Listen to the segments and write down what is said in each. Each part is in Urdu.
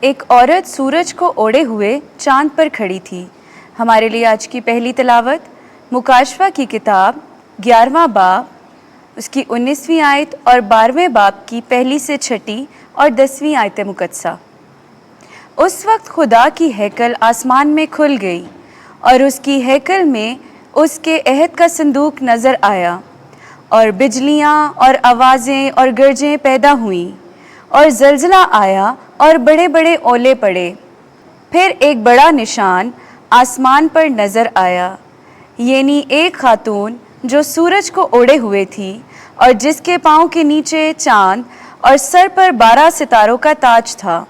ایک عورت سورج کو اوڑے ہوئے چاند پر کھڑی تھی۔ ہمارے لیے آج کی پہلی تلاوت مکاشفہ کی کتاب 11واں باب، اس کی 19ویں آیت اور 12ویں باب کی پہلی سے 6 اور 10ویں آیت مقدسہ۔ اس وقت خدا کی ہیکل آسمان میں کھل گئی اور اس کی ہیکل میں اس کے عہد کا صندوق نظر آیا، اور بجلیاں اور آوازیں اور گرجیں پیدا ہوئیں، اور زلزلہ آیا اور بڑے بڑے اولے پڑے۔ پھر ایک بڑا نشان آسمان پر نظر آیا، یعنی ایک خاتون جو سورج کو اوڑے ہوئے تھی اور جس کے پاؤں کے نیچے چاند اور سر پر 12 ستاروں کا تاج تھا۔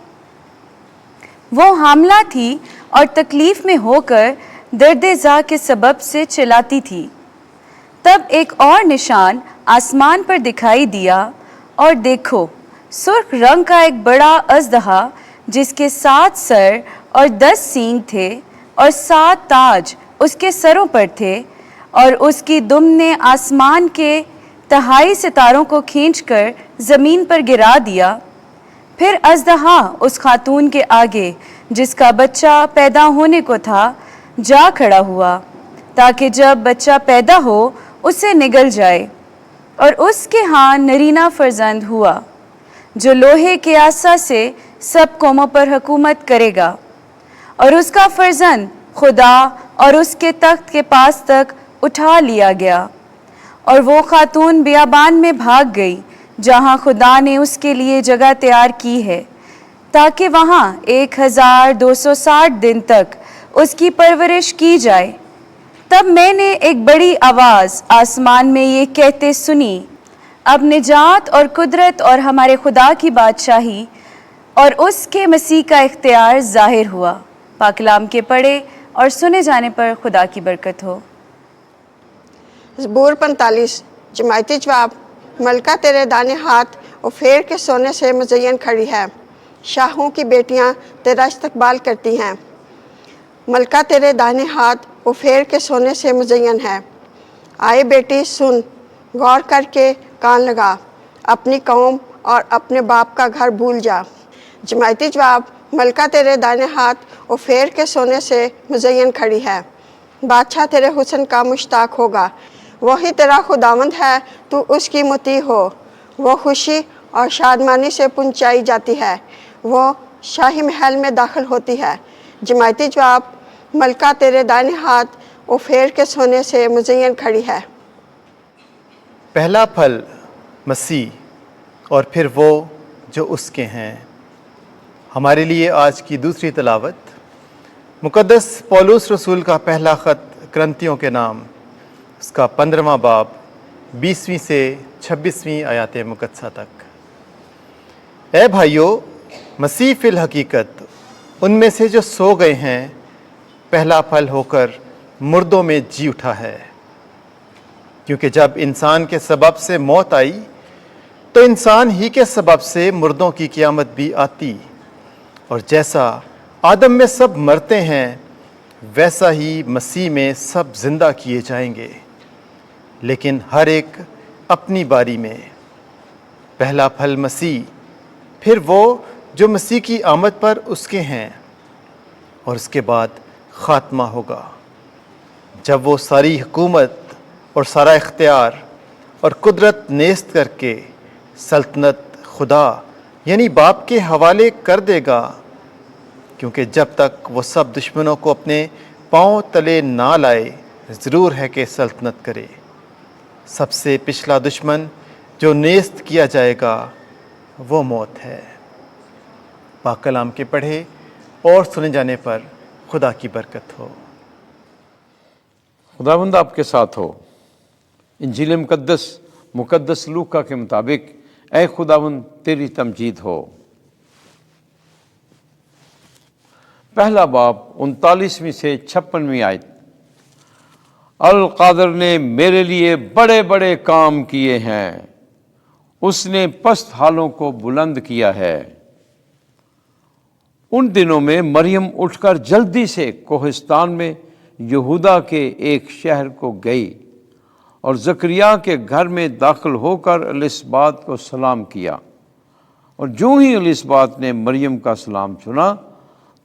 وہ حاملہ تھی اور تکلیف میں ہو کر درد زا کے سبب سے چلاتی تھی۔ تب ایک اور نشان آسمان پر دکھائی دیا، اور دیکھو سرخ رنگ کا ایک بڑا اژدہا جس کے 7 سر اور 10 سینگ تھے، اور 7 تاج اس کے سروں پر تھے، اور اس کی دم نے آسمان کے 2.5 ستاروں کو کھینچ کر زمین پر گرا دیا۔ پھر اژدہا اس خاتون کے آگے جس کا بچہ پیدا ہونے کو تھا جا کھڑا ہوا، تاکہ جب بچہ پیدا ہو اسے نگل جائے، اور اس کے ہاں نرینہ فرزند ہوا، جو لوہے کے عصا سے سب قوموں پر حکومت کرے گا، اور اس کا فرزند خدا اور اس کے تخت کے پاس تک اٹھا لیا گیا۔ اور وہ خاتون بیابان میں بھاگ گئی جہاں خدا نے اس کے لیے جگہ تیار کی ہے، تاکہ وہاں 1260 دن تک اس کی پرورش کی جائے۔ تب میں نے ایک بڑی آواز آسمان میں یہ کہتے سنی، اب نجات اور قدرت اور ہمارے خدا کی بادشاہی اور اس کے مسیح کا اختیار ظاہر ہوا۔ پاک کلام کے پڑھے اور سنے جانے پر خدا کی برکت ہو۔ زبور 45۔ جماعتی جواب: ملکہ تیرے دانے ہاتھ اوفیر کے سونے سے مزین کھڑی ہے، شاہوں کی بیٹیاں تیرا استقبال کرتی ہیں۔ ملکہ تیرے دانے ہاتھ اوفیر کے سونے سے مزین ہے۔ آئے بیٹی سن، غور کر کے کان لگا، اپنی قوم اور اپنے باپ کا گھر بھول جا۔ جماعتی جواب: ملکہ تیرے دانے ہاتھ اوفیر کے سونے سے مزین کھڑی ہے، بادشاہ تیرے حسن کا مشتاق ہوگا۔ وہی تیرا خداوند ہے، تو اس کی مطیع ہو۔ وہ خوشی اور شادمانی سے پہنچائی جاتی ہے، وہ شاہی محل میں داخل ہوتی ہے۔ جماعتی جواب: ملکہ تیرے دائیں ہاتھ اوفیر کے سونے سے مزین کھڑی ہے۔ پہلا پھل مسیح اور پھر وہ جو اس کے ہیں۔ ہمارے لیے آج کی دوسری تلاوت مقدس پولس رسول کا پہلا خط کرنتیوں کے نام، اس کا 15واں باب 20ویں سے 26ویں آیات مقدسہ تک۔ اے بھائیو، مسیح فی الحقیقت ان میں سے جو سو گئے ہیں پہلا پھل ہو کر مردوں میں جی اٹھا ہے، کیونکہ جب انسان کے سبب سے موت آئی تو انسان ہی کے سبب سے مردوں کی قیامت بھی آتی، اور جیسا آدم میں سب مرتے ہیں ویسا ہی مسیح میں سب زندہ کیے جائیں گے، لیکن ہر ایک اپنی باری میں۔ پہلا پھل مسیح، پھر وہ جو مسیح کی آمد پر اس کے ہیں، اور اس کے بعد خاتمہ ہوگا، جب وہ ساری حکومت اور سارا اختیار اور قدرت نیست کر کے سلطنت خدا یعنی باپ کے حوالے کر دے گا، کیونکہ جب تک وہ سب دشمنوں کو اپنے پاؤں تلے نہ لائے ضرور ہے کہ سلطنت کرے۔ سب سے پچھلا دشمن جو نیست کیا جائے گا وہ موت ہے۔ پاک کلام کے پڑھے اور سنے جانے پر خدا کی برکت ہو۔ خداوند آپ کے ساتھ ہو۔ انجیل مقدس لوکا کے مطابق اے خداوند تیری تمجید ہو۔ پہلا باب 39ویں سے 56ویں آیت۔ القادر نے میرے لیے بڑے بڑے کام کیے ہیں، اس نے پست حالوں کو بلند کیا ہے۔ ان دنوں میں مریم اٹھ کر جلدی سے کوہستان میں یہودا کے ایک شہر کو گئی اور زکریا کے گھر میں داخل ہو کر الصبات کو سلام کیا، اور جو ہی الصبات نے مریم کا سلام سنا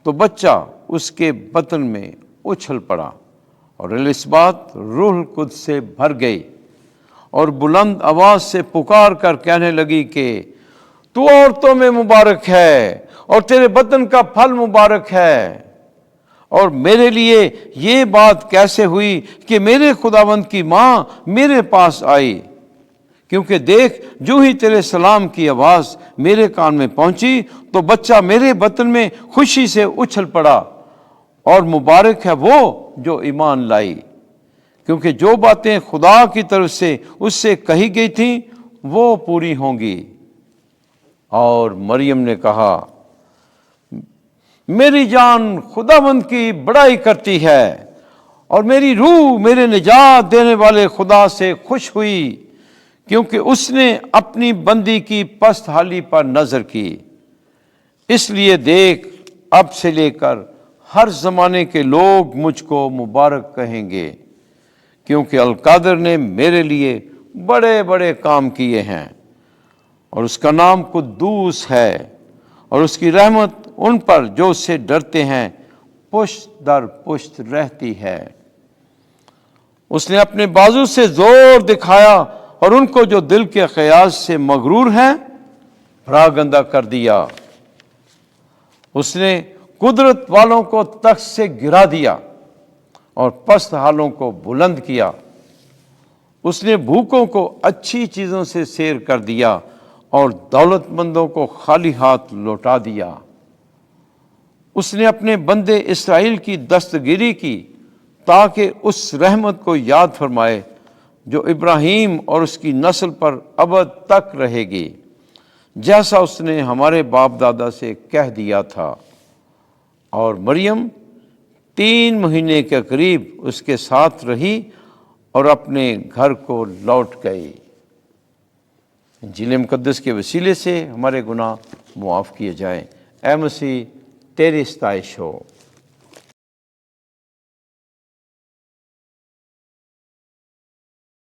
تو بچہ اس کے بطن میں اچھل پڑا، اور الصبات روح القدس سے بھر گئی اور بلند آواز سے پکار کر کہنے لگی کہ تو عورتوں میں مبارک ہے اور تیرے بطن کا پھل مبارک ہے، اور میرے لیے یہ بات کیسے ہوئی کہ میرے خداوند کی ماں میرے پاس آئی، کیونکہ دیکھ جو ہی تیرے سلام کی آواز میرے کان میں پہنچی تو بچہ میرے بطن میں خوشی سے اچھل پڑا، اور مبارک ہے وہ جو ایمان لائی، کیونکہ جو باتیں خدا کی طرف سے اس سے کہی گئی تھیں وہ پوری ہوں گی۔ اور مریم نے کہا، میری جان خداوند کی بڑائی کرتی ہے، اور میری روح میرے نجات دینے والے خدا سے خوش ہوئی، کیونکہ اس نے اپنی بندی کی پست حالی پر نظر کی۔ اس لیے دیکھ اب سے لے کر ہر زمانے کے لوگ مجھ کو مبارک کہیں گے، کیونکہ القادر نے میرے لیے بڑے بڑے کام کیے ہیں، اور اس کا نام قدوس ہے، اور اس کی رحمت ان پر جو اس سے ڈرتے ہیں پشت در پشت رہتی ہے۔ اس نے اپنے بازو سے زور دکھایا اور ان کو جو دل کے خیال سے مغرور ہیں پراگندہ کر دیا۔ اس نے قدرت والوں کو تخت سے گرا دیا اور پست حالوں کو بلند کیا۔ اس نے بھوکوں کو اچھی چیزوں سے سیر کر دیا اور دولت مندوں کو خالی ہاتھ لوٹا دیا۔ اس نے اپنے بندے اسرائیل کی دستگیری کی تاکہ اس رحمت کو یاد فرمائے جو ابراہیم اور اس کی نسل پر ابد تک رہے گی، جیسا اس نے ہمارے باپ دادا سے کہہ دیا تھا۔ اور مریم 3 مہینے کے قریب اس کے ساتھ رہی اور اپنے گھر کو لوٹ گئی۔ انجیل مقدس کے وسیلے سے ہمارے گناہ معاف کیے جائیں۔ اے مسیح تیری ستائش ہو۔